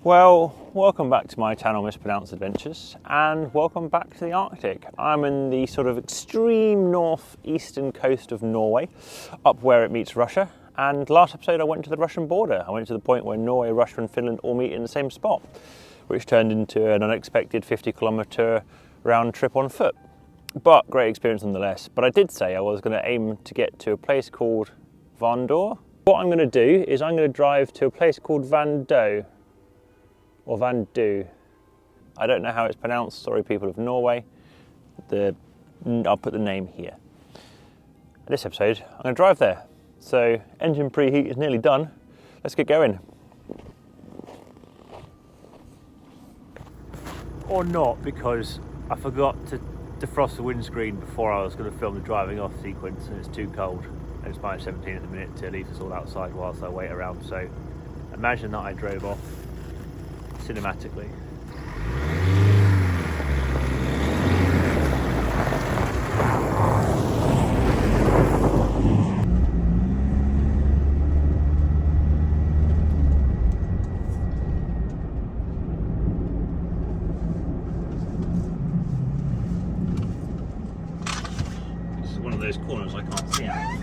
Well, welcome back to my channel Mispronounced Adventures, and welcome back to the Arctic. I'm in the sort of extreme northeastern coast of Norway, up where it meets Russia, and last episode I went to the Russian border. I went to the point where Norway, Russia and Finland all meet in the same spot, which turned into an unexpected 50-kilometre round trip on foot. But great experience nonetheless. But I did say I was going to aim to get to a place called Vardø. What I'm going to do is I'm going to drive to a place called Vardø, or Vardø. I don't know how it's pronounced, sorry people of Norway. I'll put the name here. In this episode, I'm going to drive there. So engine preheat is nearly done. Let's get going. Or not, because I forgot to defrost the windscreen before I was going to film the driving off sequence, and it's too cold. And it's minus 17 at the minute to leave us all outside whilst I wait around. So imagine that I drove off cinematically. This is one of those corners I can't see out.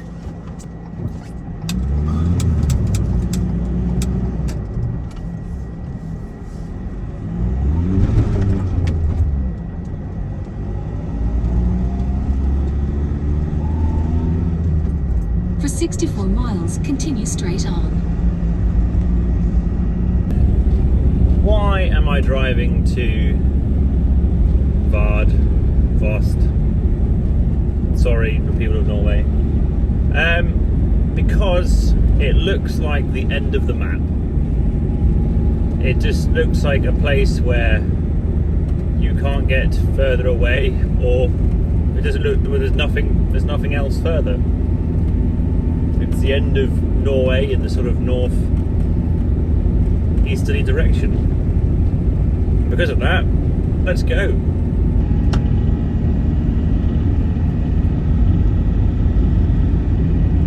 For 64 miles, continue straight on. Why am I driving to Vost? Sorry, the people of Norway. Because it looks like the end of the map. It just looks like a place where you can't get further away, or it doesn't look. Well, there's nothing else further. It's the end of Norway in the sort of north-easterly direction. Because of that, let's go.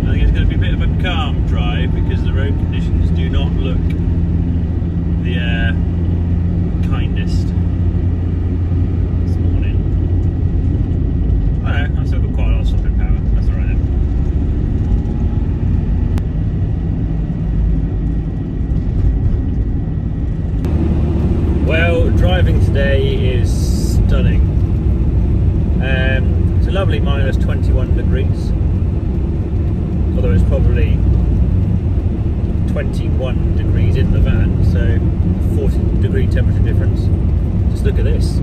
I think it's going to be a bit of a calm drive because the road conditions do not look the kindest this morning. Alright, I've still got quite a lot of stopping power. That's alright then. Well, driving today is stunning. It's a lovely minus 21 degrees, although it's probably 21 degrees in the van, so 40-degree temperature difference. Just look at this.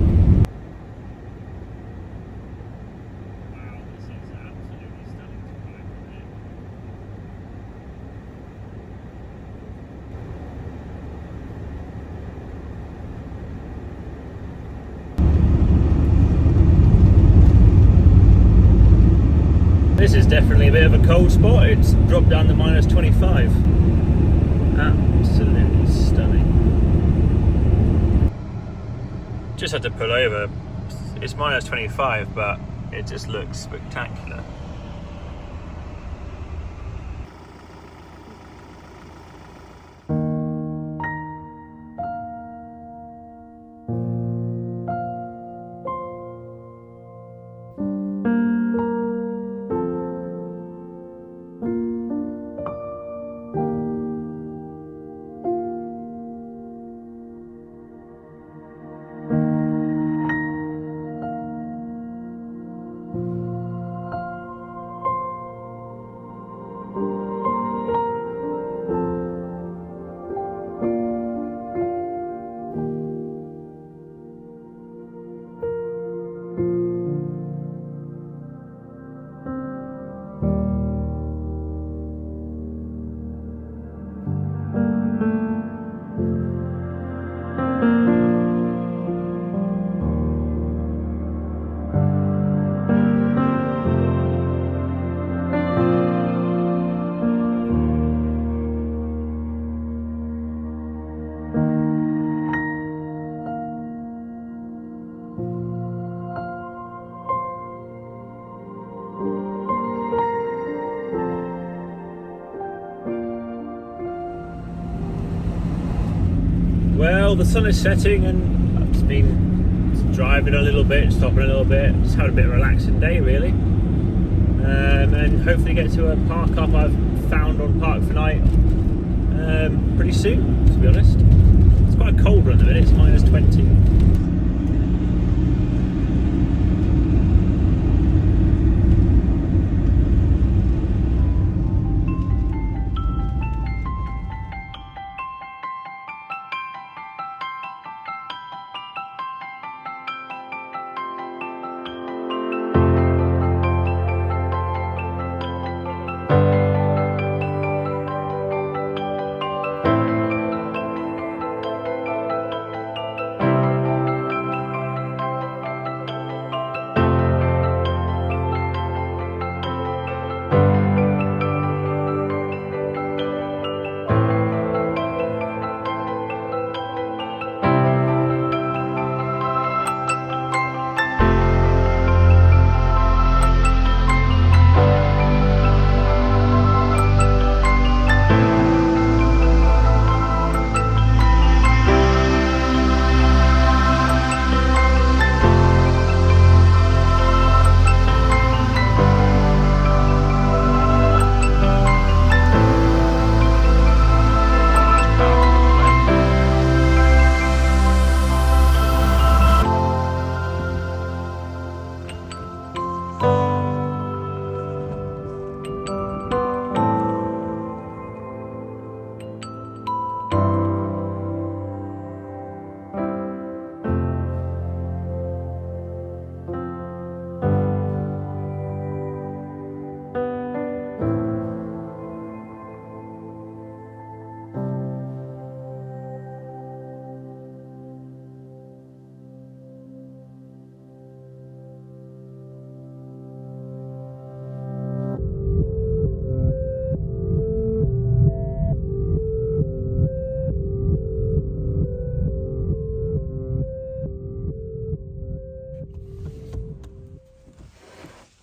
This is definitely a bit of a cold spot. It's dropped down to minus 25. Absolutely stunning. Just had to pull over. It's minus 25, but it just looks spectacular. Well, the sun is setting and I've just been driving a little bit, stopping a little bit, just having a bit of a relaxing day really. And hopefully get to a park up I've found on Park for Night pretty soon, to be honest. It's quite a cold one at the minute, it's -20.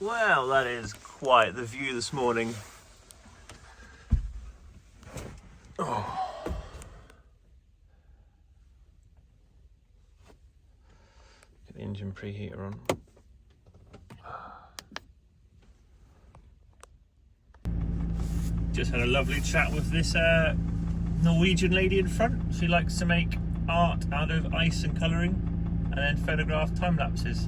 Well, that is quite the view this morning. Oh. Get the engine preheater on. Just had a lovely chat with this Norwegian lady in front. She likes to make art out of ice and colouring and then photograph time lapses.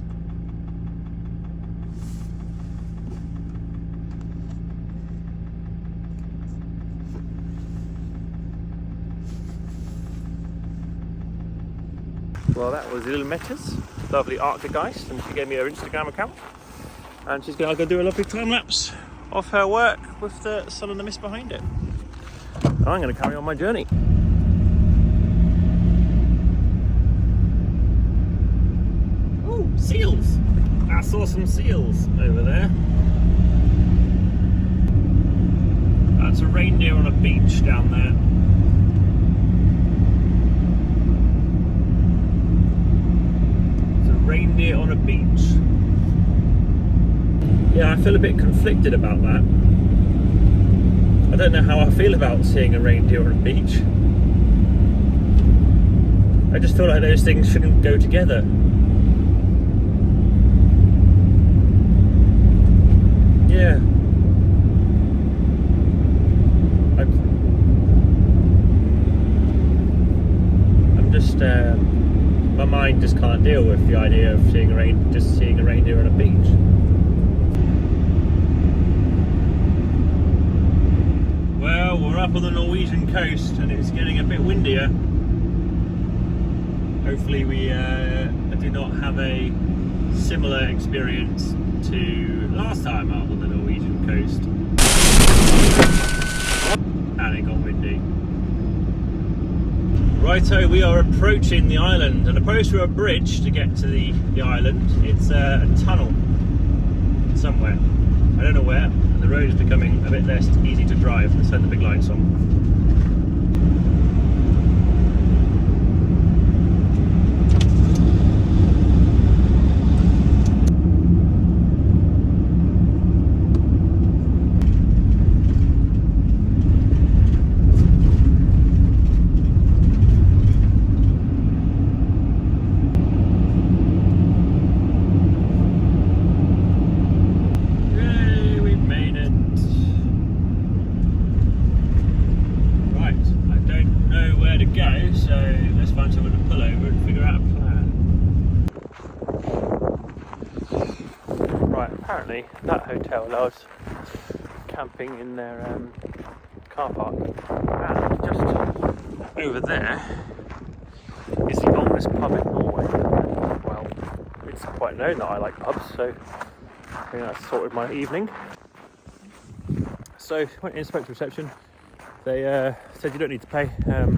Well, that was Little Metas, lovely Arctic ice, and she gave me her Instagram account, and she's going to go do a lovely time lapse of her work with the sun and the mist behind it. And I'm going to carry on my journey. Oh, seals! I saw some seals over there. That's a reindeer on a beach down there. Reindeer on a beach. Yeah, I feel a bit conflicted about that. I don't know how I feel about seeing a reindeer on a beach. I just feel like those things shouldn't go together. Yeah. I'm just my mind just can't deal with the idea of seeing a reindeer on a beach. Well, we're up on the Norwegian coast and it's getting a bit windier. Hopefully we do not have a similar experience to last time out on the Norwegian coast. And it got windy. Righto, we are approaching the island and opposed to a bridge to get to the island, it's a tunnel somewhere. I don't know where, and the road is becoming a bit less easy to drive. Let's turn the big lights on. apparently that hotel allows camping in their car park. And just over there is the oldest pub in Norway. Well, it's quite known that I like pubs, so I think that's sorted my evening. So went in, spoke to reception. They said you don't need to pay.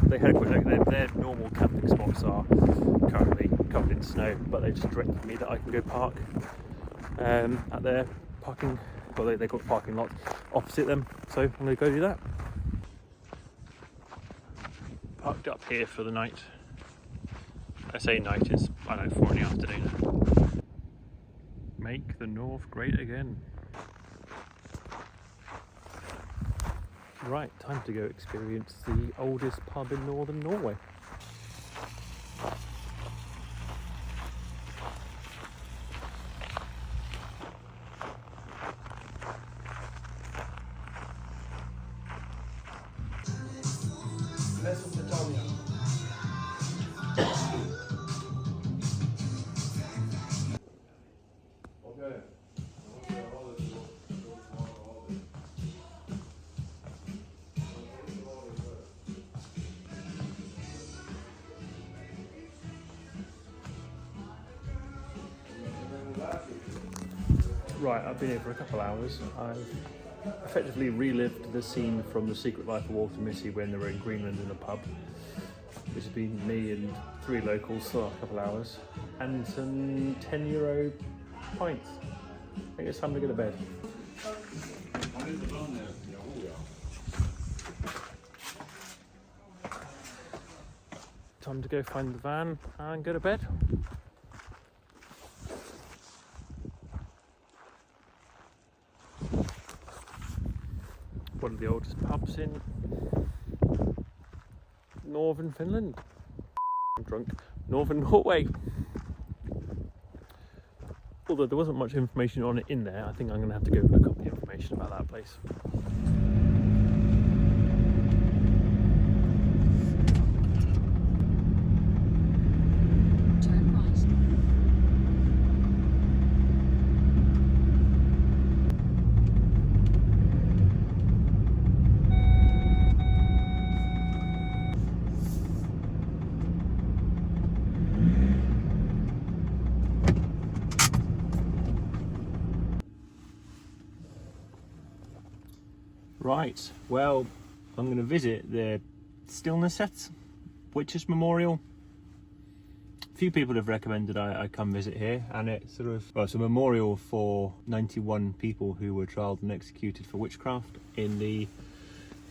They had a quick look. Their normal camping spots are currently covered in snow, but they just directed me that I can go park at their parking. Well, they've got parking lots opposite them, so I'm going to go do that. Parked up here for the night. I say night, it's, I don't know, 4 in the afternoon. Make the North great again. Right, time to go experience the oldest pub in northern Norway. Right, I've been here for a couple hours. I've effectively relived the scene from The Secret Life of Walter Mitty when they were in Greenland in a pub, which has been me and 3 locals for the last couple hours, and some €10 pints. I think it's time to go to bed. Time to go find the van and go to bed. One of the oldest pubs in northern Finland. I'm drunk. Northern Norway. Although there wasn't much information on it in there, I think I'm going to have to go look up the information about that place. Turn right. Right, well, I'm going to visit the Stillneset Witchcraft Memorial. A few people have recommended I come visit here, and it's sort of, well, it's a memorial for 91 people who were trialed and executed for witchcraft in the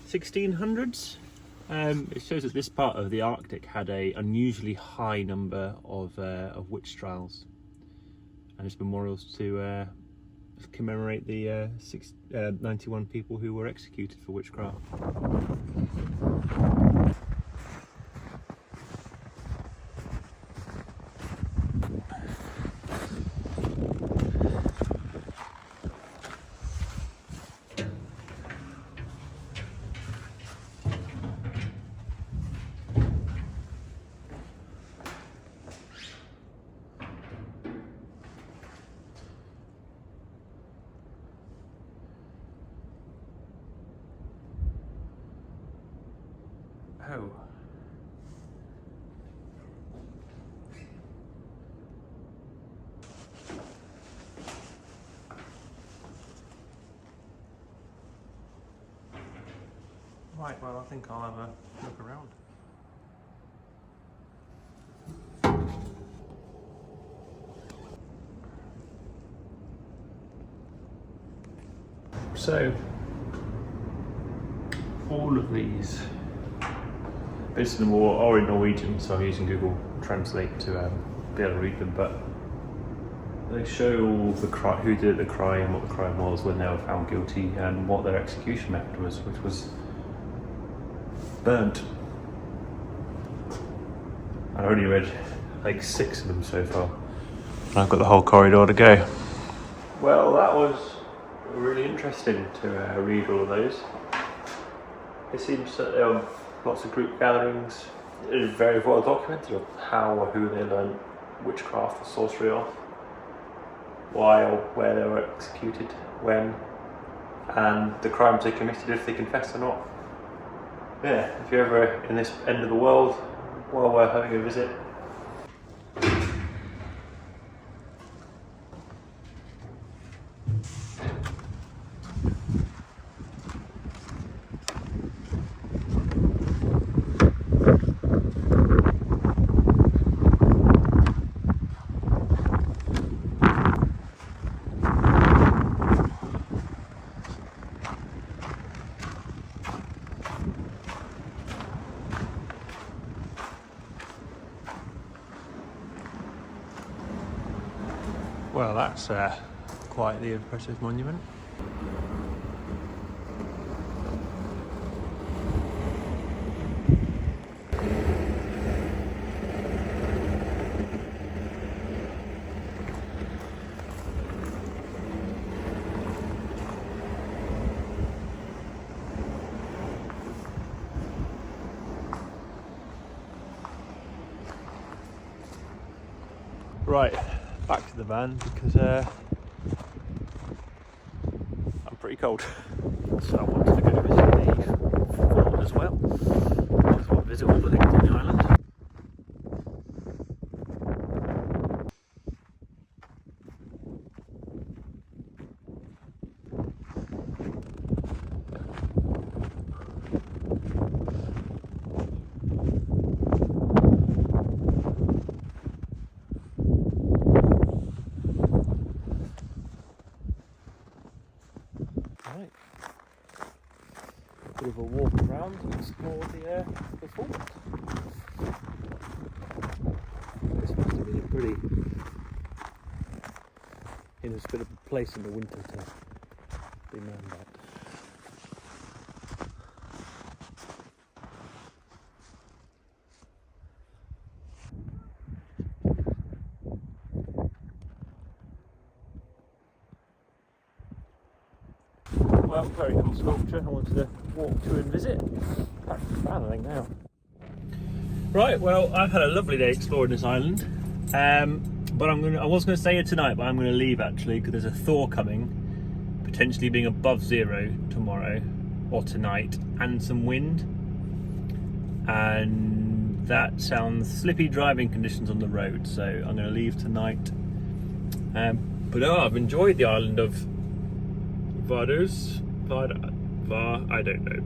1600s. It shows that this part of the Arctic had a unusually high number of witch trials, and it's memorials to commemorate the 91 people who were executed for witchcraft. Oh. Right, well, I think I'll have a look around. So, all of these bits of the wall are in Norwegian, so I'm using Google Translate to be able to read them, but they show all the who did the crime, what the crime was, when they were found guilty, and what their execution method was, which was burnt. I've only read like 6 of them so far, and I've got the whole corridor to go. Well, that was really interesting to read all of those. It seems that there were lots of group gatherings. It is very well documented of how or who they learned witchcraft or sorcery off. why or where they were executed, when, and the crimes they committed, if they confessed or not. Yeah, if you're ever in this end of the world, well worth having a visit. Well, that's quite the impressive monument. Right, back to the van because I'm pretty cold. So I wanted to go visit the fort as well. I thought I'd visit all the things on the island. Right, a bit of a walk around and explore the fort. This must have been a pretty inhospitable place in the winter to be manned at. Well, very cool sculpture. I wanted to walk to and visit. Back to the van, I think now. Right, well, I've had a lovely day exploring this island. But I was going to stay here tonight, but I'm going to leave actually because there's a thaw coming, potentially being above 0 tomorrow or tonight, and some wind. And that sounds slippy driving conditions on the road, so I'm going to leave tonight. But I've enjoyed the island of Vardø, I don't know.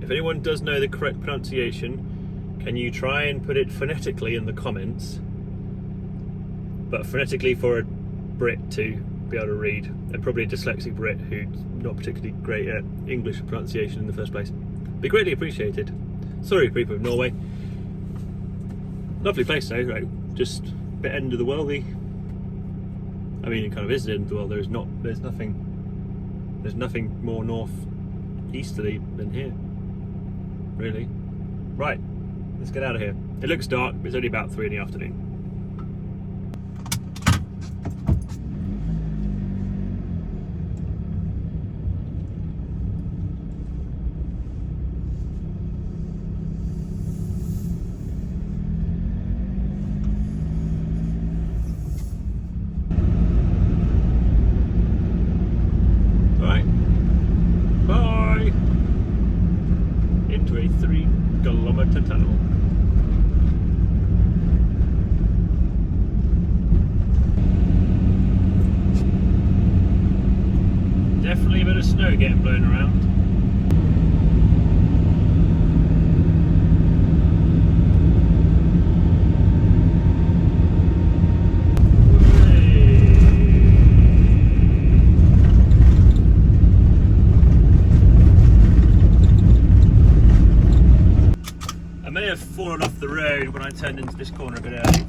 If anyone does know the correct pronunciation, can you try and put it phonetically in the comments? But phonetically for a Brit to be able to read, and probably a dyslexic Brit who's not particularly great at English pronunciation in the first place. Be greatly appreciated. Sorry, people of Norway. Lovely place though, right? Just a bit end of the worldy. I mean, it kind of is the end of the world. There's nothing more north-easterly than here, really. Right, let's get out of here. It looks dark, but it's only about 3 in the afternoon. Into a 3-kilometer tunnel. Definitely a bit of snow getting blown around. Fallen off the road when I turned into this corner a bit early.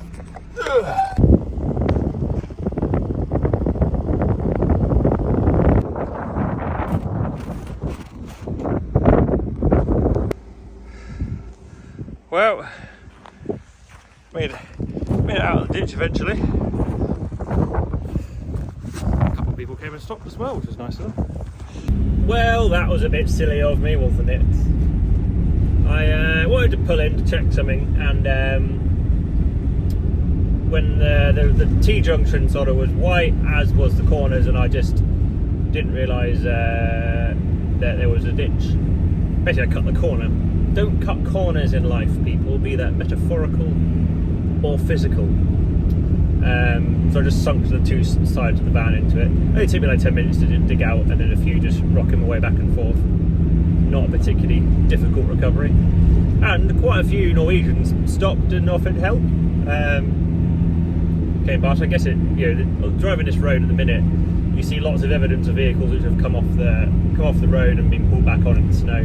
Well, made it out of the ditch eventually. A couple of people came and stopped as well, which was nice of them. Well, that was a bit silly of me, wasn't it? I wanted to pull in to check something, and when the T-junction sort of was white, as was the corners, and I just didn't realise that there was a ditch. Basically, I cut the corner. Don't cut corners in life, people, be that metaphorical or physical. So I just sunk the two sides of the van into it. It only took me like 10 minutes to dig out, and then a few just rocking my way back and forth. Not a particularly difficult recovery. And quite a few Norwegians stopped and offered help. Came past. I guess driving this road at the minute, you see lots of evidence of vehicles which have come off the road and been pulled back on in the snow.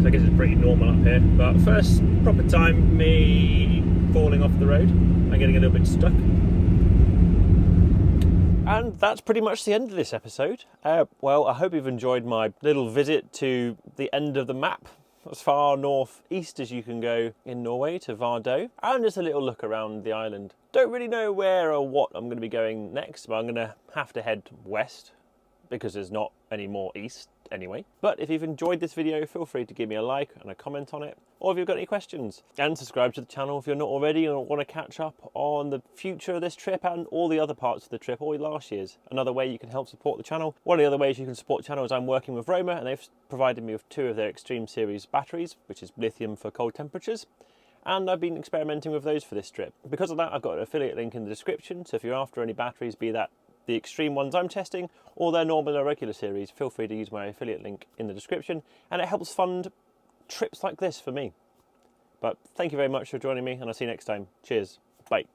So I guess it's pretty normal up here. But first proper time me falling off the road and getting a little bit stuck. And that's pretty much the end of this episode. Well, I hope you've enjoyed my little visit to the end of the map, as far north-east as you can go in Norway, to Vardø, and just a little look around the island. Don't really know where or what I'm going to be going next, but I'm going to have to head west, because there's not any more east anyway. But if you've enjoyed this video, feel free to give me a like and a comment on it, or if you've got any questions. And subscribe to the channel if you're not already and want to catch up on the future of this trip and all the other parts of the trip, or last year's. Another way you can help support the channel. One of the other ways you can support the channel is I'm working with Roma, and they've provided me with 2 of their Extreme Series batteries, which is lithium for cold temperatures. And I've been experimenting with those for this trip. Because of that, I've got an affiliate link in the description, so if you're after any batteries, be that the extreme ones I'm testing or their normal or regular series, feel free to use my affiliate link in the description, and it helps fund trips like this for me. But thank you very much for joining me, and I'll see you next time. Cheers. Bye.